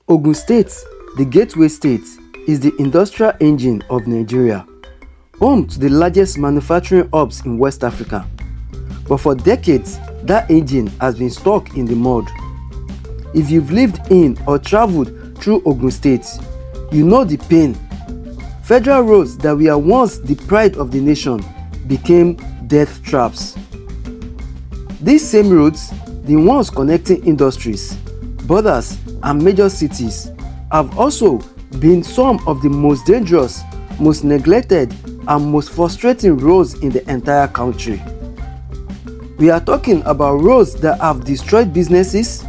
Ogun State, the gateway state, is the industrial engine of Nigeria, home to the largest manufacturing hubs in West Africa. But for decades, that engine has been stuck in the mud. If you've lived in or traveled through Ogun State, you know the pain. Federal roads that were once the pride of the nation became death traps. These same roads, the ones connecting industries, borders, and major cities, have also been some of the most dangerous, most neglected, and most frustrating roads in the entire country. We are talking about roads that have destroyed businesses,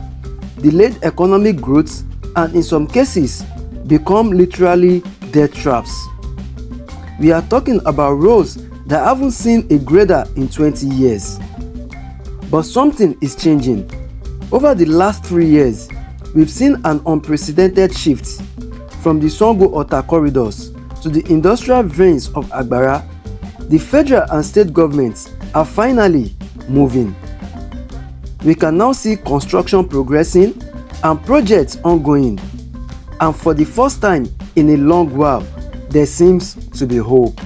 delayed economic growth, and in some cases, become literally death traps. We are talking about roads that haven't seen a grader in 20 years. But something is changing. Over the last 3 years, we've seen an unprecedented shift from the Sango-Ota corridors to the industrial veins of Agbara. The federal and state governments are finally moving. We can now see construction progressing and projects ongoing. And for the first time in a long while, there seems to be hope.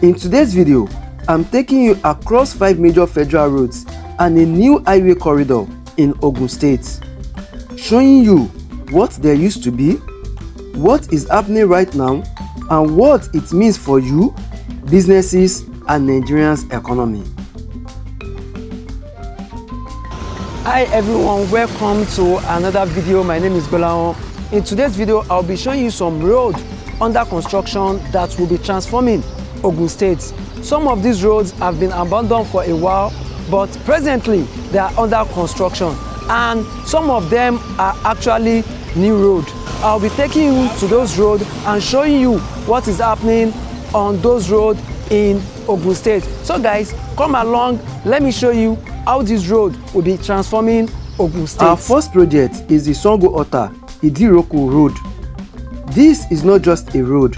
In today's video, I'm taking you across 5 major federal roads and a new highway corridor in Ogun State, showing you what there used to be, what is happening right now, and what it means for you, businesses, and Nigerians' economy. Hi everyone, welcome to another video. My name is Bolaon. In today's video, I'll be showing you some roads under construction that will be transforming Ogun State. Some of these roads have been abandoned for a while, but presently they are under construction, and some of them are actually new roads. I'll be taking you to those roads and showing you what is happening on those roads in Ogun State. So guys, come along, let me show you how this road will be transforming Ogun State. Our first project is the Sango-Ota Idi-Iroko road. This is not just a road.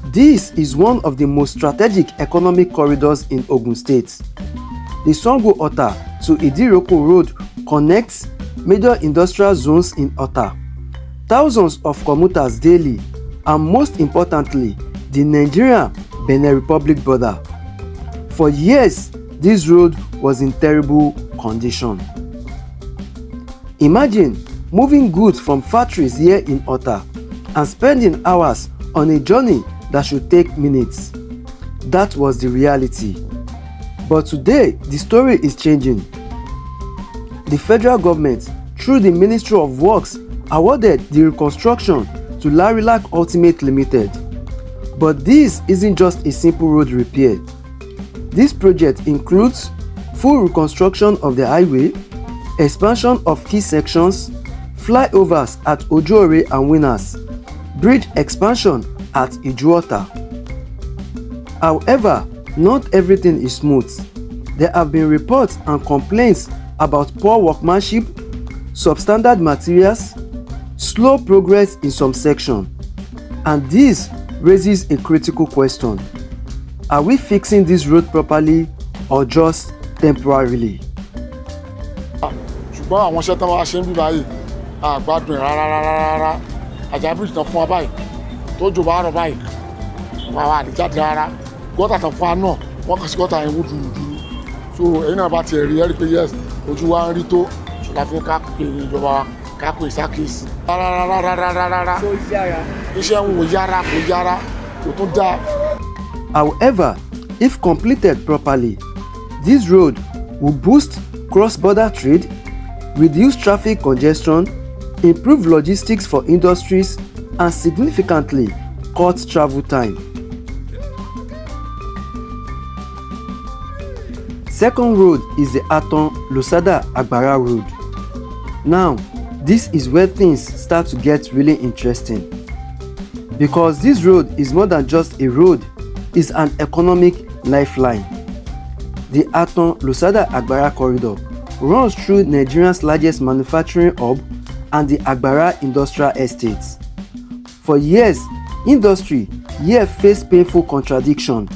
This is one of the most strategic economic corridors in Ogun State. The Sango-Ota to Idi-Iroko road connects major industrial zones in Ota, thousands of commuters daily, and most importantly, the Nigeria-Benin Republic border. For years, this road was in terrible condition. Imagine moving goods from factories here in Ota and spending hours on a journey that should take minutes. That was the reality. But today, the story is changing. The federal government, through the Ministry of Works, awarded the Reconstruction to Larilac Ultimate Limited. But this isn't just a simple road repair. This project includes full reconstruction of the highway, expansion of key sections, flyovers at Oju-Ore and Winners, bridge expansion at Iju-Ota. However, not everything is smooth. There have been reports and complaints about poor workmanship, substandard materials, slow progress in some sections, and this raises a critical question. Are we fixing this road properly or just temporarily? ṣùgbọ́n àwọn iṣẹ́ tán wá ṣe ń bí báyìí àgbàdùn rárá àjà bíríjì tán fún wa báyìí tó jò bá rọ̀ báyìí wà wà àdìjáde rárá gọ́tà tán fún wa náà wọ́n kàn sí gọ́tà yẹn wúdúwúdú so ẹ̀yin náà bá tiẹ̀ rí pé yes ojú wa ń rí tó la fi ká pè ìjọba wa ká pè ìsákèésì rárá iṣẹ́ ń wò yára kò tún dáa. However, if completed properly, this road will boost cross-border trade, reduce traffic congestion, improve logistics for industries, and significantly cut travel time. Second road is the Atan Lusada Agbara road. Now, this is where things start to get really interesting, because this road is more than just a road. Is an economic lifeline. The Atan Lusada Agbara corridor runs through Nigeria's largest manufacturing hub and the Agbara industrial estates. For years, industry here faced painful contradiction.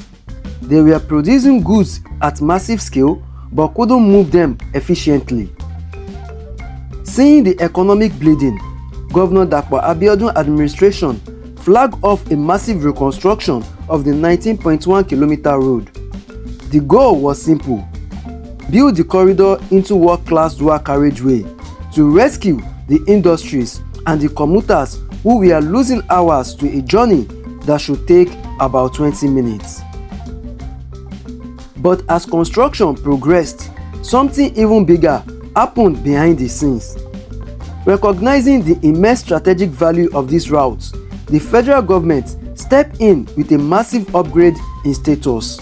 They were producing goods at massive scale but couldn't move them efficiently. Seeing the economic bleeding, Governor Dapo Abiodun administration flagged off a massive reconstruction of the 19.1-kilometer road. The goal was simple: build the corridor into world-class dual carriageway to rescue the industries and the commuters who were losing hours to a journey that should take about 20 minutes. But as construction progressed, something even bigger happened behind the scenes. Recognizing the immense strategic value of this route, the federal government stepped in with a massive upgrade in status.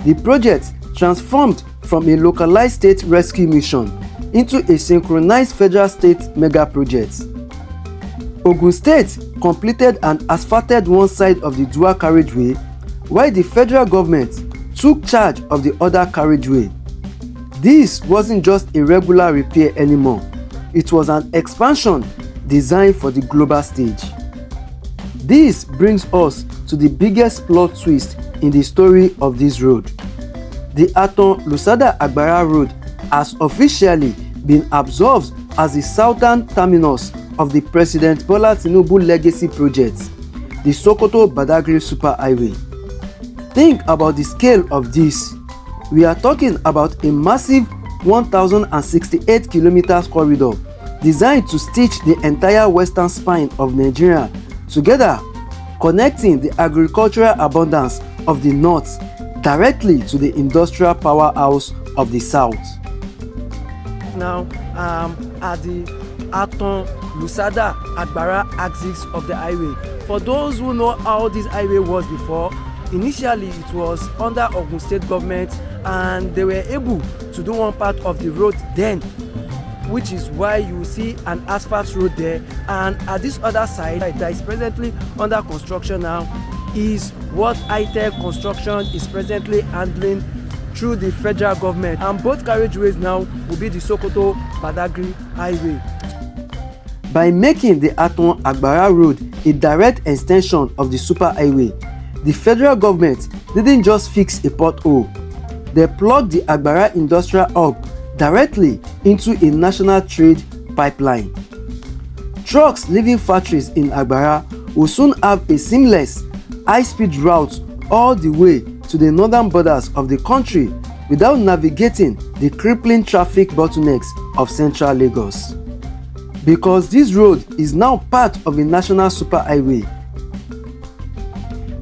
The project transformed from a localized state rescue mission into a synchronized federal-state mega project. Ogun State completed and asphalted one side of the dual carriageway, while the federal government took charge of the other carriageway. This wasn't just a regular repair anymore. It was an expansion designed for the global stage. This brings us to the biggest plot twist in the story of this road. The Atan Lusada Agbara road has officially been absorbed as the southern terminus of the President Bola Tinubu legacy project, the Sokoto-Badagry Superhighway. Think about the scale of this. We are talking about a massive 1,068 kilometers corridor designed to stitch the entire western spine of Nigeria together, connecting the agricultural abundance of the north directly to the industrial powerhouse of the south. Now, at the Atan Lusada Agbara axis of the highway. For those who know how this highway was before, initially it was under Ogun State government, and they were able to do one part of the road then, which is why you see an asphalt road there. And at this other side that is presently under construction now is what high-tech construction is presently handling through the federal government, and both carriageways now will be the Sokoto-Badagry highway. By making the Atan Agbara road a direct extension of the superhighway, the federal government didn't just fix a pothole. They plugged the Agbara industrial hub directly into a national trade pipeline. Trucks leaving factories in Agbara will soon have a seamless, high-speed route all the way to the northern borders of the country without navigating the crippling traffic bottlenecks of central Lagos. Because this road is now part of a national superhighway.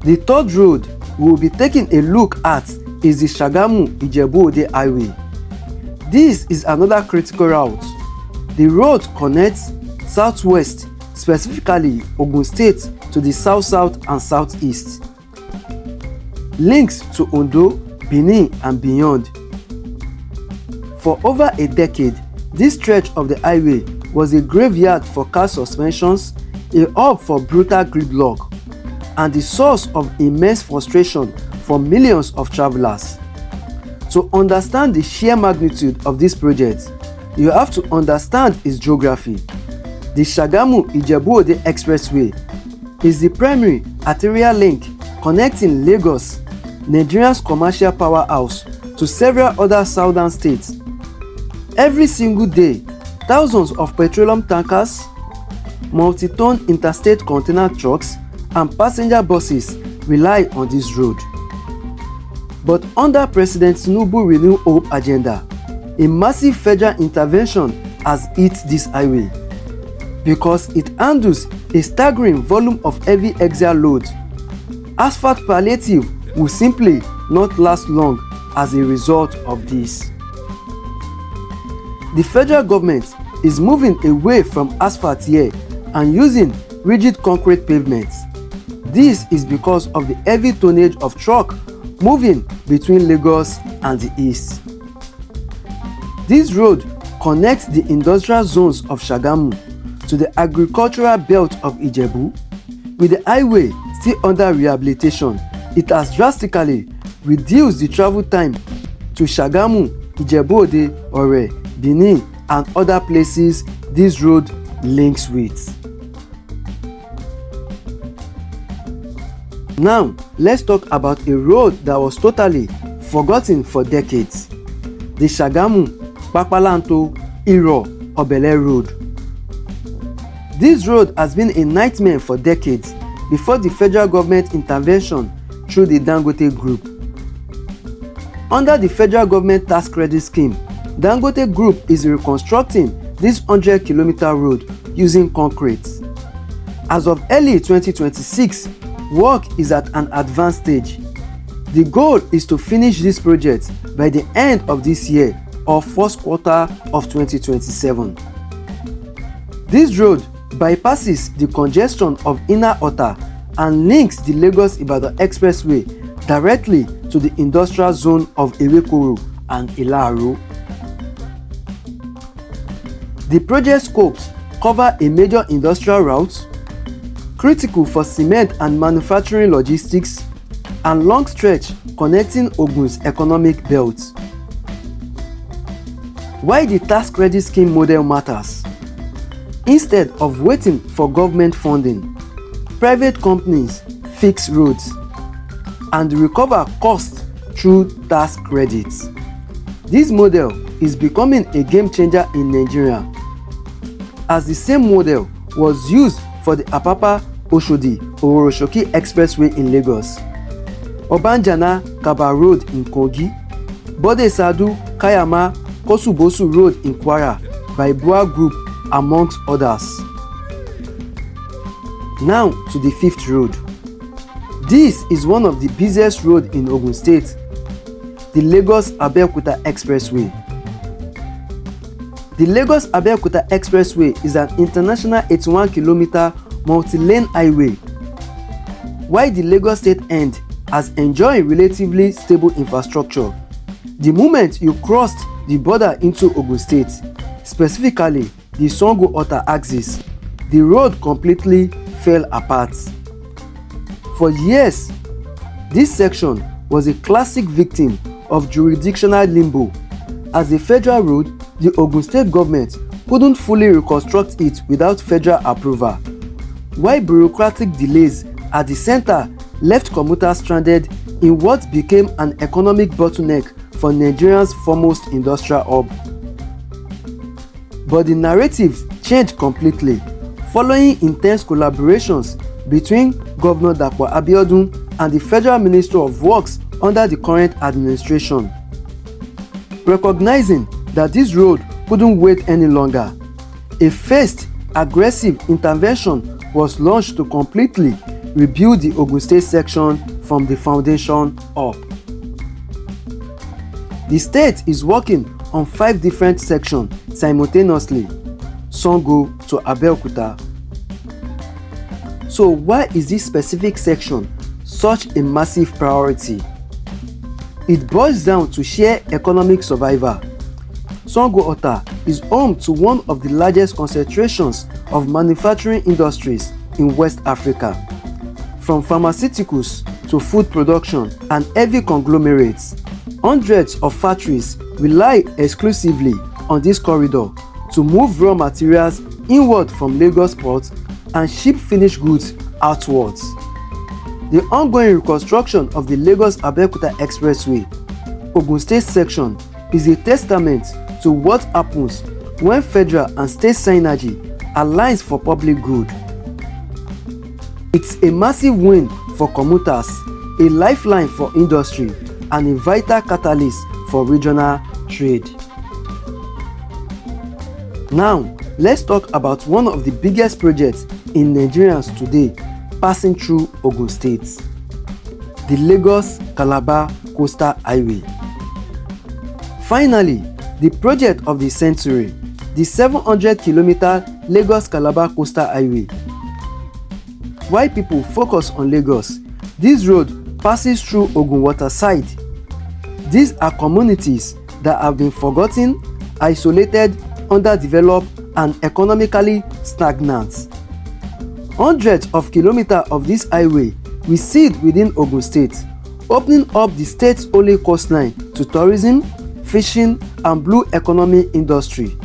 The third road we will be taking a look at is the Sagamu Ijebu-Ode highway. This is another critical route. The road connects southwest, specifically Ogun State, to the south-south and southeast. Links to Ondo, Benin and beyond. For over a decade, this stretch of the highway was a graveyard for car suspensions, a hub for brutal gridlock, and the source of immense frustration for millions of travelers. To understand the sheer magnitude of this project, you have to understand its geography. The Sagamu Ijebu-Ode Expressway is the primary arterial link connecting Lagos, Nigeria's commercial powerhouse, to several other southern states. Every single day, thousands of petroleum tankers, multi-ton interstate container trucks, and passenger buses rely on this road. But under President Tinubu's Renew Hope agenda, a massive federal intervention has hit this highway because it handles a staggering volume of heavy axial load. Asphalt palliative will simply not last long as a result of this. The federal government is moving away from asphalt here and using rigid concrete pavements. This is because of the heavy tonnage of truck moving between Lagos and the east. This road connects the industrial zones of Sagamu to the agricultural belt of Ijebu. With the highway still under rehabilitation, it has drastically reduced the travel time to Sagamu, Ijebu-Ode, Ore, Benin and other places this road links with. Now, let's talk about a road that was totally forgotten for decades. The Sagamu, Papalanto, Iro, Obele Road. This road has been a nightmare for decades before the federal government intervention through the Dangote Group. Under the federal government tax credit scheme, Dangote Group is reconstructing this 100-kilometer road using concrete. As of early 2026, work is at an advanced stage. The goal is to finish this project by the end of this year or first quarter of 2027. This road bypasses the congestion of Iju-Ota and links the Lagos-Ibadan Expressway directly to the industrial zone of Ijebu-Ode and Idi-Iroko. The project scopes cover a major industrial route, critical for cement and manufacturing logistics, and long stretch connecting Ogun's economic belt. Why the tax credit scheme model matters? Instead of waiting for government funding, private companies fix roads and recover costs through tax credits. This model is becoming a game changer in Nigeria, as the same model was used for the Apapa-Oshodi-Oroshoki Expressway in Lagos, Obanjana-Kaba Road in Kogi, Bode-Sadu-Kayama-Kosubosu Road in Kwara by Bua Group, amongst others. Now to the fifth road. This is one of the busiest roads in Ogun State, the Lagos-Abeokuta Expressway. The Lagos-Abeokuta Expressway is an international 81-kilometer multi-lane highway. While the Lagos State end has enjoyed relatively stable infrastructure, the moment you crossed the border into Ogun State, specifically the Sango-Ota axis, the road completely fell apart. For years, this section was a classic victim of jurisdictional limbo. As a federal road, the Ogun State government couldn't fully reconstruct it without federal approval, while bureaucratic delays at the center left commuters stranded in what became an economic bottleneck for Nigeria's foremost industrial hub. But the narrative changed completely following intense collaborations between Governor Dapo Abiodun and the Federal Ministry of Works under the current administration. Recognizing that this road couldn't wait any longer, a first aggressive intervention was launched to completely rebuild the Ogun State section from the foundation up. The state is working on 5 different sections simultaneously, Sango to Abeokuta. So why is this specific section such a massive priority? It boils down to sheer economic survival. Sango-Ota is home to one of the largest concentrations of manufacturing industries in West Africa, from pharmaceuticals to food production and heavy conglomerates. Hundreds of factories rely exclusively on this corridor to move raw materials inward from Lagos port and ship finished goods outwards. The ongoing reconstruction of the Lagos-Abeokuta Expressway, Ogun State section, is a testament to what happens when federal and state synergy aligns for public good. It's a massive win for commuters, a lifeline for industry, and a vital catalyst for regional trade. Now, let's talk about one of the biggest projects in Nigerians today passing through Ogun State, the Lagos-Calabar Coastal Highway. Finally, the project of the century, the 700-kilometer Lagos-Calabar Coastal Highway. While people focus on Lagos, this road passes through Ogun Waterside. These are communities that have been forgotten, isolated, underdeveloped, and economically stagnant. Hundreds of kilometers of this highway reside within Ogun State, opening up the state's only coastline to tourism, fishing, and blue economy industry.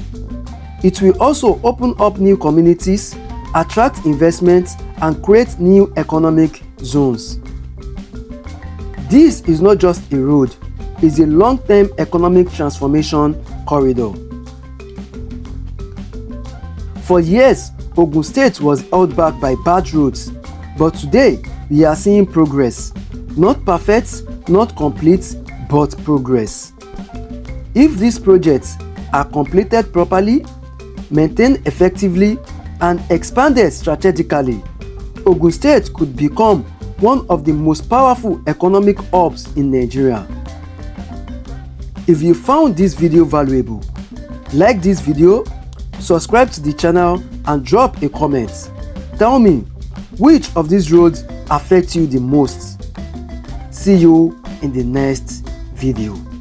It will also open up new communities, attract investments, and create new economic zones. This is not just a road, it's a long-term economic transformation corridor. For years, Ogun State was held back by bad roads, but today we are seeing progress. Not perfect, not complete, but progress. If these projects are completed properly, maintained effectively, and expanded strategically, Ogun State could become one of the most powerful economic hubs in Nigeria. If you found this video valuable, like this video, subscribe to the channel and drop a comment. Tell me which of these roads affect you the most. See you in the next video.